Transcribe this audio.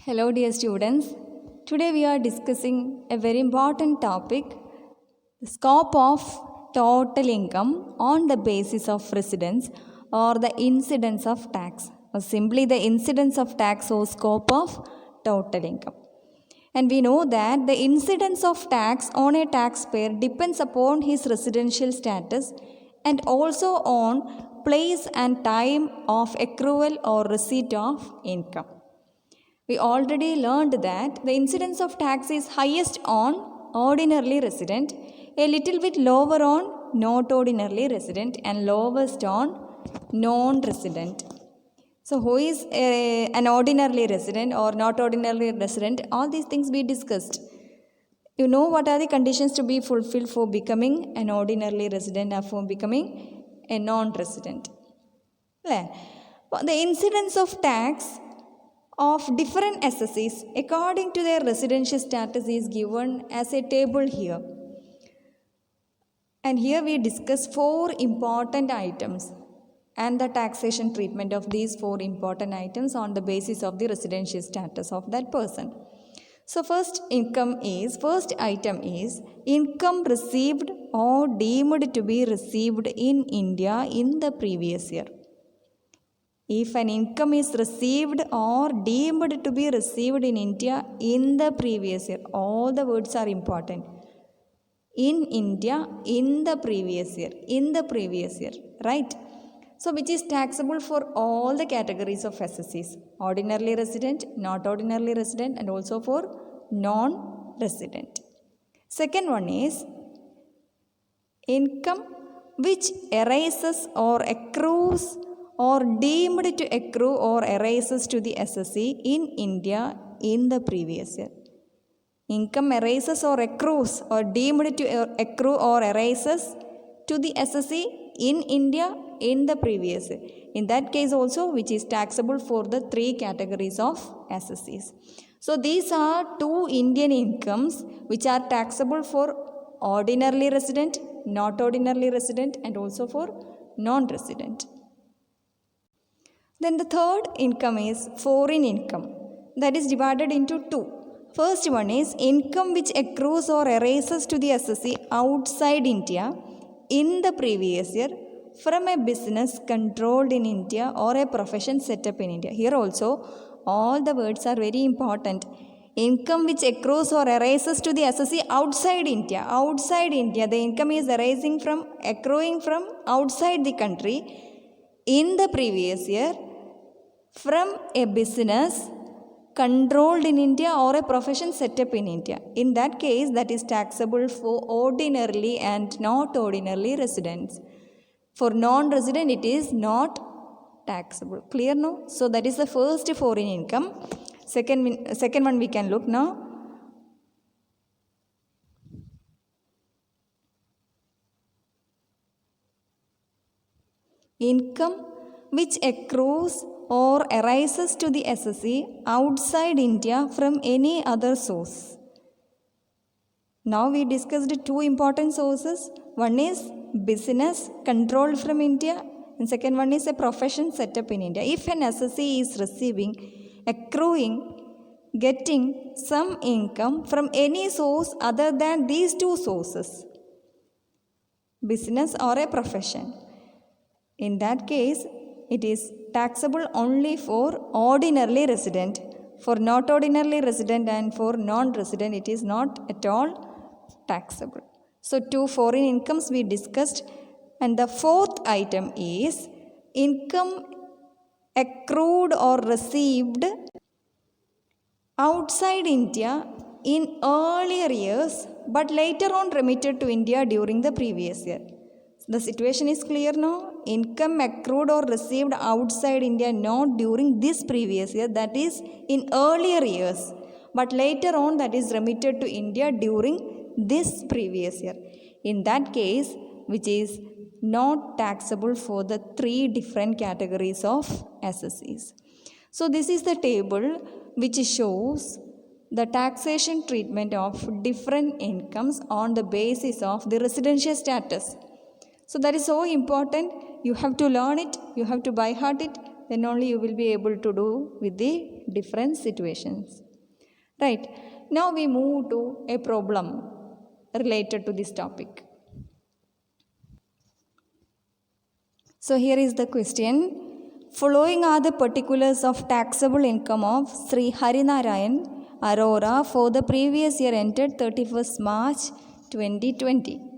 Hello, dear students. Today we are discussing a very important topic, the scope of total income on the basis of residence or the incidence of tax, or simply the incidence of tax or scope of total income. And we know that the incidence of tax on a taxpayer depends upon his residential status and also on place and time of accrual or receipt of income. We already learned that the incidence of tax is highest on ordinarily resident, a little bit lower on not ordinarily resident, and lowest on non-resident. So, who is an ordinarily resident or not ordinarily resident? All these things we discussed. You know what are the conditions to be fulfilled for becoming an ordinarily resident or for becoming a non-resident. The incidence of tax of different SSCs according to their residential status is given as a table here. And here we discuss 4 important items and the taxation treatment of these 4 important items on the basis of the residential status of that person. So first item is income received or deemed to be received in India in the previous year. If an income is received or deemed to be received in India in the previous year, all the words are important. In India, in the previous year, right? So, which is taxable for all the categories of SSCs, ordinarily resident, not ordinarily resident, and also for non-resident. Second one is income which arises or accrues or deemed to accrue or arises to the SSC in India in the previous year. Income arises or accrues or deemed to accrue or arises to the SSC in India in the previous year. In that case also, which is taxable for the 3 categories of SSCs. So these are 2 Indian incomes which are taxable for ordinarily resident, not ordinarily resident, and also for non-resident. Then the third income is foreign income, that is divided into 2. First one is income which accrues or arises to the SSC outside India in the previous year from a business controlled in India or a profession set up in India. Here also all the words are very important. Income which accrues or arises to the SSC outside India. Outside India, the income is accruing from outside the country in the previous year from a business controlled in India or a profession set up in India. In that case, that is taxable for ordinarily and not ordinarily residents. For non-resident, it is not taxable. Clear now? So that is the first foreign income. Second one we can look now. Income which accrues or arises to the SSC outside India from any other source. Now we discussed 2 important sources. One is business controlled from India and second one is a profession set up in India. If an SSC is getting some income from any source other than these 2 sources, business or a profession, in that case, it is taxable only for ordinarily resident. For not ordinarily resident and for non-resident, it is not at all taxable. So, 2 foreign incomes we discussed. And the fourth item is income accrued or received outside India in earlier years but later on remitted to India during the previous year. The situation is clear now. Income accrued or received outside India not during this previous year, that is in earlier years, but later on that is remitted to India during this previous year. In that case, which is not taxable for the 3 different categories of SSCs. So this is the table which shows the taxation treatment of different incomes on the basis of the residential status. So that is so important. You have to learn it, you have to by heart it, Then only you will be able to do with the different situations. Right. Now we move to a problem related to this topic. So here is the question. Following are the particulars of taxable income of Sri Harinarayan Arora for the previous year ended 31st March 2020.